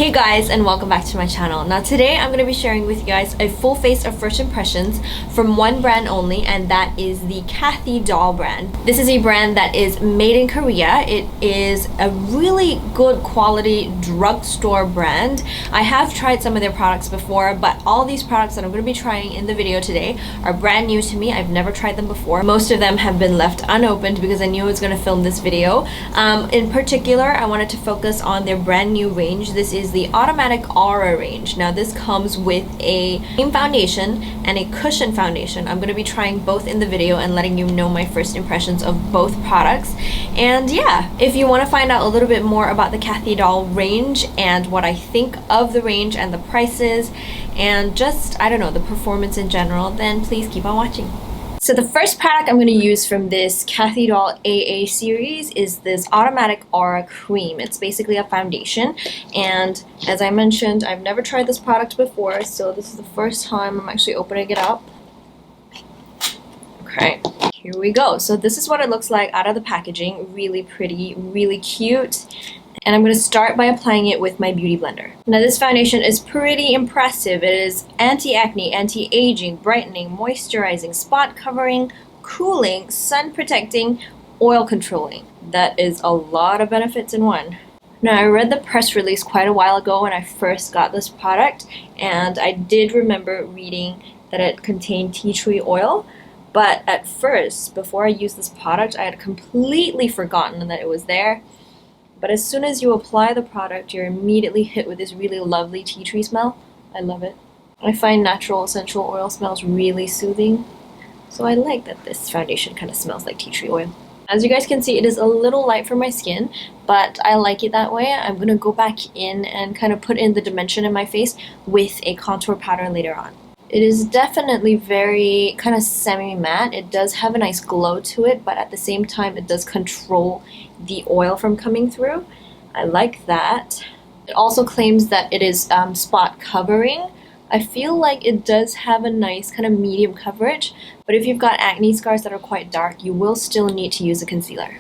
Hey guys, and welcome back to my channel. Now today I'm going to be sharing with you guys a full face of first impressions from one brand only, and that is the Cathy Doll brand. This is a brand that is made in Korea. It is a really good quality drugstore brand. I have tried some of their products before, but all these products that I'm going to be trying in the video today are brand new to me. I've never tried them before. Most of them have been left unopened because I knew I was going to film this video. In particular, I wanted to focus on their brand new range. This is the Automatic Aura range. Now this comes with a cream foundation and a cushion foundation. I'm going to be trying both in the video and letting you know my first impressions of both products. And yeah, if you want to find out a little bit more about the Cathy Doll range and what I think of the range and the prices and just, I don't know, the performance in general, then please keep on watching. So the first product I'm going to use from this Cathy Doll AA series is this Automatic Aura Cream. It's basically a foundation, and as I mentioned, I've never tried this product before, so this is the first time I'm actually opening it up. Okay, here we go. So this is what it looks like out of the packaging. Really pretty, really cute. And I'm going to start by applying it with my beauty blender. Now this foundation is pretty impressive. It is anti-acne, anti-aging, brightening, moisturizing, spot covering, cooling, sun protecting, oil controlling. That is a lot of benefits in one. Now I read the press release quite a while ago when I first got this product, and I did remember reading that it contained tea tree oil. But at first, before I used this product, I had completely forgotten that it was there. But as soon as you apply the product, you're immediately hit with this really lovely tea tree smell. I love it. I find natural essential oil smells really soothing. So I like that this foundation kind of smells like tea tree oil. As you guys can see, it is a little light for my skin, but I like it that way. I'm going to go back in and kind of put in the dimension in my face with a contour powder later on. It is definitely very kind of semi-matte. It does have a nice glow to it, but at the same time it does control the oil from coming through. I like that. It also claims that it is spot covering. I feel like it does have a nice kind of medium coverage, but if you've got acne scars that are quite dark, you will still need to use a concealer.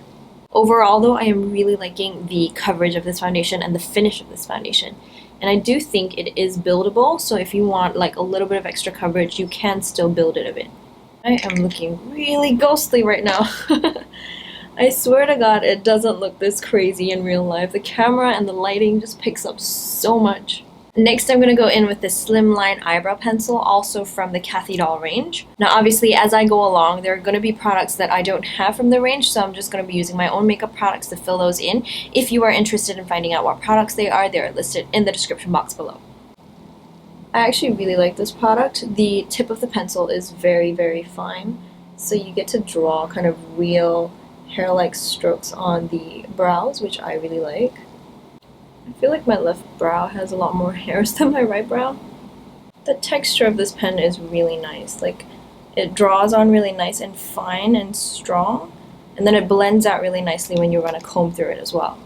Overall though, I am really liking the coverage of this foundation and the finish of this foundation. And I do think it is buildable, so if you want like a little bit of extra coverage, you can still build it a bit. I am looking really ghostly right now. I swear to God, it doesn't look this crazy in real life. The camera and the lighting just picks up so much. Next, I'm going to go in with this Slimline Eyebrow Pencil, also from the Cathy Doll range. Now, obviously, as I go along, there are going to be products that I don't have from the range, so I'm just going to be using my own makeup products to fill those in. If you are interested in finding out what products they are listed in the description box below. I actually really like this product. The tip of the pencil is very, very fine, so you get to draw kind of real hair-like strokes on the brows, which I really like. I feel like my left brow has a lot more hairs than my right brow. The texture of this pen is really nice. Like, it draws on really nice and fine and strong, and then it blends out really nicely when you run a comb through it as well.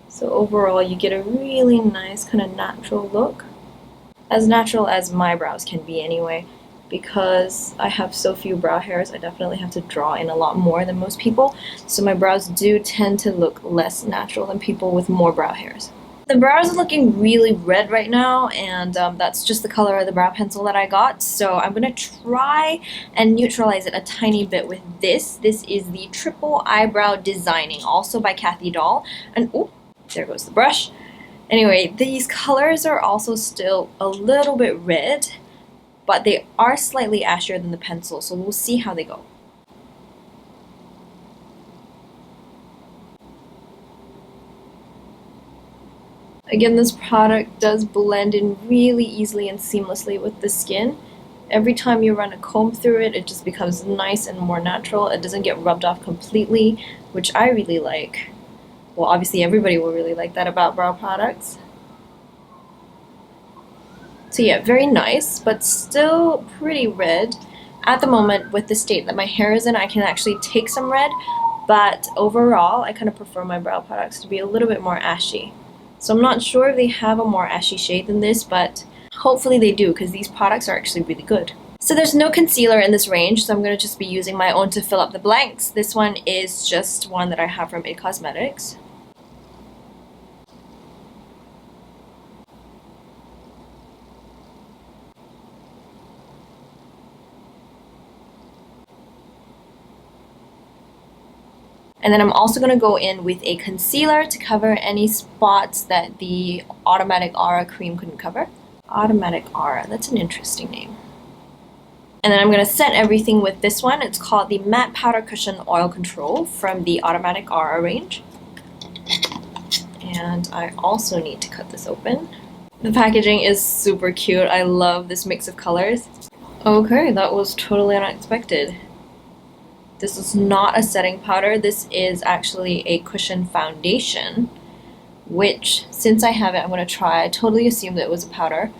So overall, you get a really nice kind of natural look. As natural as my brows can be anyway. Because I have so few brow hairs, I definitely have to draw in a lot more than most people. So my brows do tend to look less natural than people with more brow hairs. The brows are looking really red right now, and that's just the color of the brow pencil that I got. So I'm going to try and neutralize it a tiny bit with this. This is the Triple Eyebrow Designing, also by Cathy Doll. And oh, there goes the brush. Anyway, these colors are also still a little bit red, but they are slightly ashier than the pencil, so we'll see how they go. Again, this product does blend in really easily and seamlessly with the skin. Every time you run a comb through it, it just becomes nice and more natural. It doesn't get rubbed off completely, which I really like. Well, obviously everybody will really like that about brow products. So yeah, very nice, but still pretty red. At the moment, with the state that my hair is in, I can actually take some red, but overall, I kind of prefer my brow products to be a little bit more ashy. So I'm not sure if they have a more ashy shade than this, but hopefully they do, because these products are actually really good. So there's no concealer in this range, so I'm going to just be using my own to fill up the blanks. This one is just one that I have from It Cosmetics. And then I'm also going to go in with a concealer to cover any spots that the Automatic Aura cream couldn't cover. Automatic Aura, that's an interesting name. And then I'm going to set everything with this one. It's called the Matte Powder Cushion Oil Control from the Automatic Aura range. And I also need to cut this open. The packaging is super cute. I love this mix of colors. Okay, that was totally unexpected. This is not a setting powder. This is actually a cushion foundation, which, since I have it, I'm going to try. I totally assumed that it was a powder.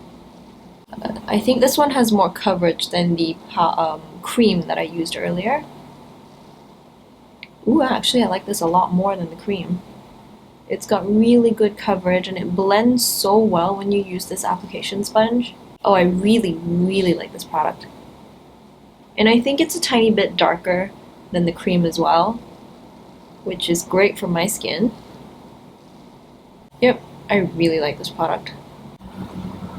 I think this one has more coverage than the cream that I used earlier. Ooh, actually I like this a lot more than the cream. It's got really good coverage and it blends so well when you use this application sponge. Oh, I really, really like this product. And I think it's a tiny bit darker than the cream as well, which is great for my skin. Yep, I really like this product.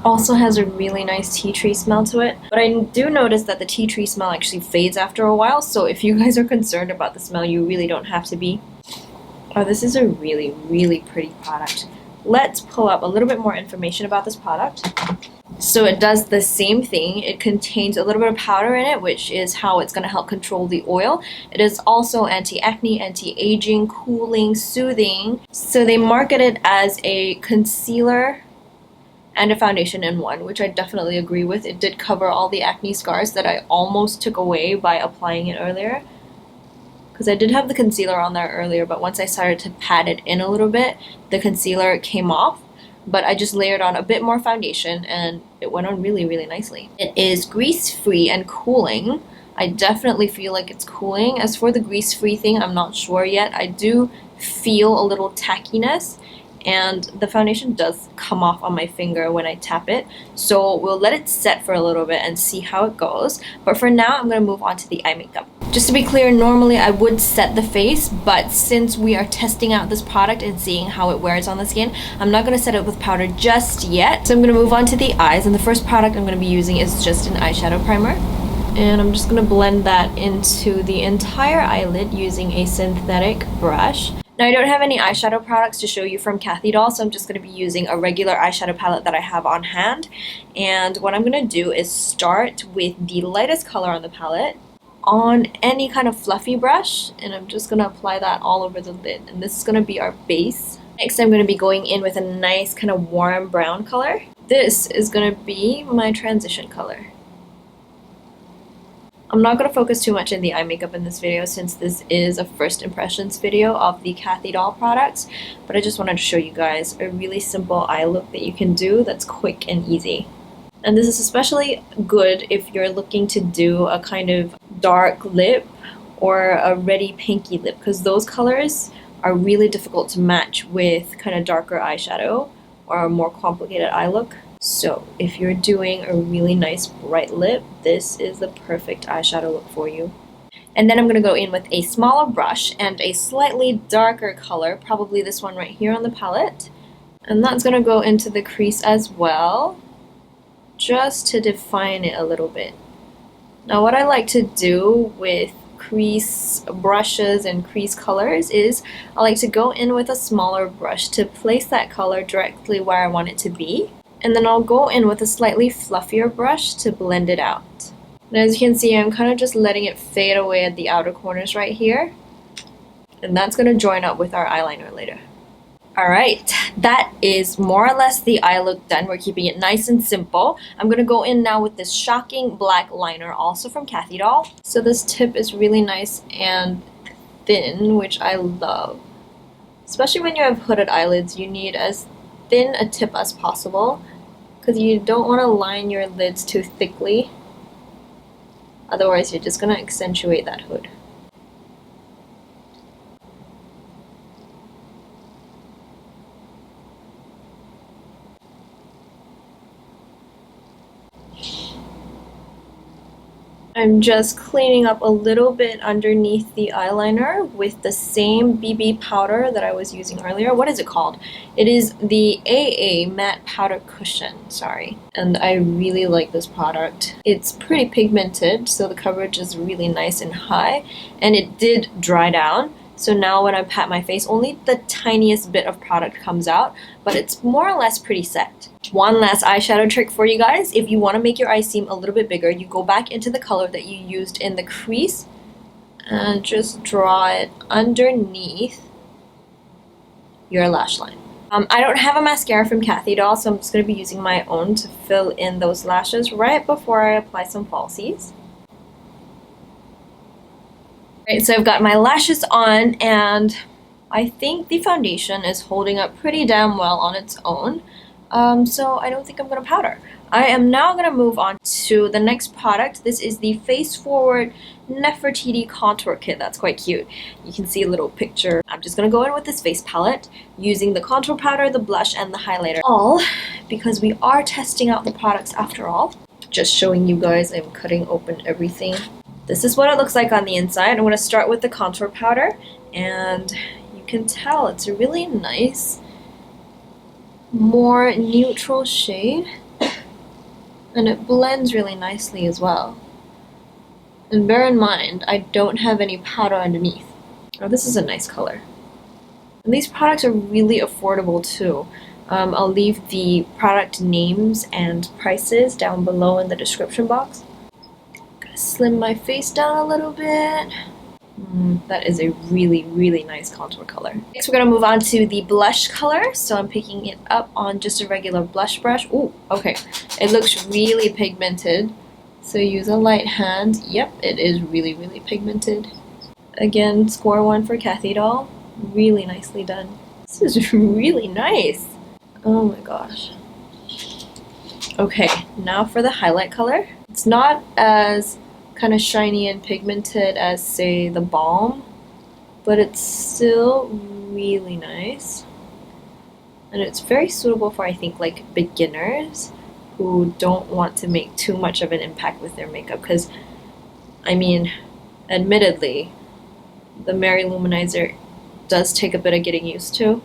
Also has a really nice tea tree smell to it, but I do notice that the tea tree smell actually fades after a while, so if you guys are concerned about the smell, you really don't have to be. Oh, this is a really, really pretty product. Let's pull up a little bit more information about this product. So it does the same thing. It contains a little bit of powder in it, which is how it's going to help control the oil. It is also anti-acne, anti-aging, cooling, soothing. So they market it as a concealer and a foundation in one, which I definitely agree with. It did cover all the acne scars that I almost took away by applying it earlier. Because I did have the concealer on there earlier, but once I started to pat it in a little bit, the concealer came off. But I just layered on a bit more foundation and it went on really, really nicely. It is grease-free and cooling. I definitely feel like it's cooling. As for the grease-free thing, I'm not sure yet. I do feel a little tackiness, and the foundation does come off on my finger when I tap it. So we'll let it set for a little bit and see how it goes. But for now, I'm going to move on to the eye makeup. Just to be clear, normally I would set the face, but since we are testing out this product and seeing how it wears on the skin, I'm not going to set it with powder just yet. So I'm going to move on to the eyes, and the first product I'm going to be using is just an eyeshadow primer. And I'm just going to blend that into the entire eyelid using a synthetic brush. Now, I don't have any eyeshadow products to show you from Cathy Doll, so I'm just going to be using a regular eyeshadow palette that I have on hand. And what I'm going to do is start with the lightest color on the palette on any kind of fluffy brush, and I'm just going to apply that all over the lid. And this is going to be our base. Next, I'm going to be going in with a nice kind of warm brown color. This is going to be my transition color. I'm not going to focus too much in the eye makeup in this video since this is a first impressions video of the Cathy Doll products, but I just wanted to show you guys a really simple eye look that you can do that's quick and easy. And this is especially good if you're looking to do a kind of dark lip or a reddy pinky lip, because those colors are really difficult to match with kind of darker eyeshadow or a more complicated eye look. So if you're doing a really nice bright lip, this is the perfect eyeshadow look for you. And then I'm going to go in with a smaller brush and a slightly darker color, probably this one right here on the palette. And that's going to go into the crease as well, just to define it a little bit. Now what I like to do with crease brushes and crease colors is I like to go in with a smaller brush to place that color directly where I want it to be. And then I'll go in with a slightly fluffier brush to blend it out. And as you can see, I'm kind of just letting it fade away at the outer corners right here. And that's going to join up with our eyeliner later. Alright, that is more or less the eye look done. We're keeping it nice and simple. I'm going to go in now with this shocking black liner, also from Cathy Doll. So this tip is really nice and thin, which I love. Especially when you have hooded eyelids, you need as thin a tip as possible, because you don't want to line your lids too thickly. Otherwise, you're just going to accentuate that hood. I'm just cleaning up a little bit underneath the eyeliner with the same BB powder that I was using earlier. What is it called? It is the AA Matte Powder Cushion, sorry. And I really like this product. It's pretty pigmented, so the coverage is really nice and high. And it did dry down, So now when I pat my face, only the tiniest bit of product comes out, but it's more or less pretty set. One last eyeshadow trick for you guys. If you want to make your eyes seem a little bit bigger, you go back into the color that you used in the crease and just draw it underneath your lash line. I don't have a mascara from Cathy Doll, so I'm just going to be using my own to fill in those lashes right before I apply some falsies. Right, so I've got my lashes on, and I think the foundation is holding up pretty damn well on its own, so I don't think I'm going to powder. I am now going to move on to the next product. This is the Face Forward Nefertiti Contour Kit. That's quite cute. You can see a little picture. I'm just going to go in with this face palette using the contour powder, the blush, and the highlighter. All because we are testing out the products after all. Just showing you guys, I'm cutting open everything. This is what it looks like on the inside. I'm going to start with the contour powder, and you can tell it's a really nice, more neutral shade. And it blends really nicely as well. And bear in mind, I don't have any powder underneath. Oh, this is a nice color. And these products are really affordable too. I'll leave the product names and prices down below in the description box. Gonna slim my face down a little bit. That is a really, really nice contour color. Next, we're gonna move on to the blush color. So I'm picking it up on just a regular blush brush. Ooh, okay. It looks really pigmented. So use a light hand. Yep, it is really, really pigmented. Again, score 1 for Cathy Doll. Really nicely done. This is really nice. Oh my gosh. Okay, now for the highlight color. It's not as kind of shiny and pigmented as, say, the balm, but it's still really nice. And it's very suitable for, I think, like beginners who don't want to make too much of an impact with their makeup, because, I mean, admittedly, the Mary Luminizer does take a bit of getting used to.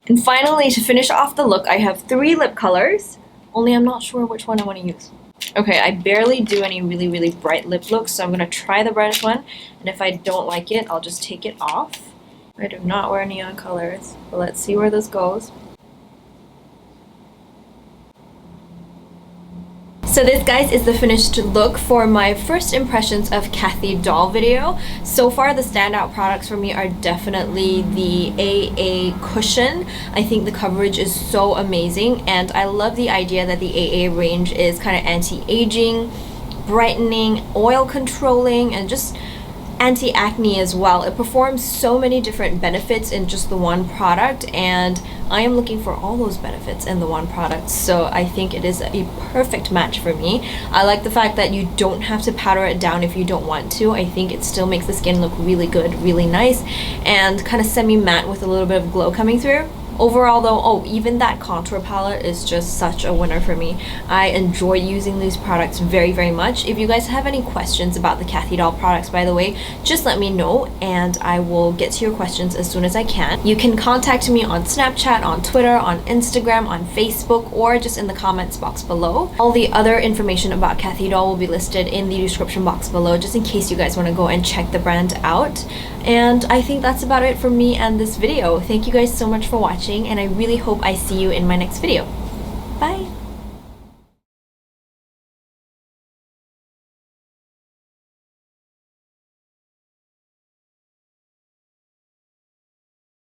And finally, to finish off the look, I have 3 lip colors, only I'm not sure which one I want to use. Okay, I barely do any really, really bright lip looks, so I'm going to try the brightest one, and if I don't like it, I'll just take it off. I do not wear neon colors, but let's see where this goes. So this, guys, is the finished look for my first impressions of Cathy Doll video. So far, the standout products for me are definitely the AA cushion. I think the coverage is so amazing, and I love the idea that the AA range is kind of anti-aging, brightening, oil controlling, and just anti-acne as well. It performs so many different benefits in just the one product, and I am looking for all those benefits in the one product, so I think it is a perfect match for me. I like the fact that you don't have to powder it down if you don't want to. I think it still makes the skin look really good, really nice, and kind of semi-matte with a little bit of glow coming through. Overall though, oh, even that contour palette is just such a winner for me. I enjoy using these products very, very much. If you guys have any questions about the Cathy Doll products, by the way, just let me know and I will get to your questions as soon as I can. You can contact me on Snapchat, on Twitter, on Instagram, on Facebook, or just in the comments box below. All the other information about Cathy Doll will be listed in the description box below, just in case you guys want to go and check the brand out. And I think that's about it for me and this video. Thank you guys so much for watching, and I really hope I see you in my next video. Bye!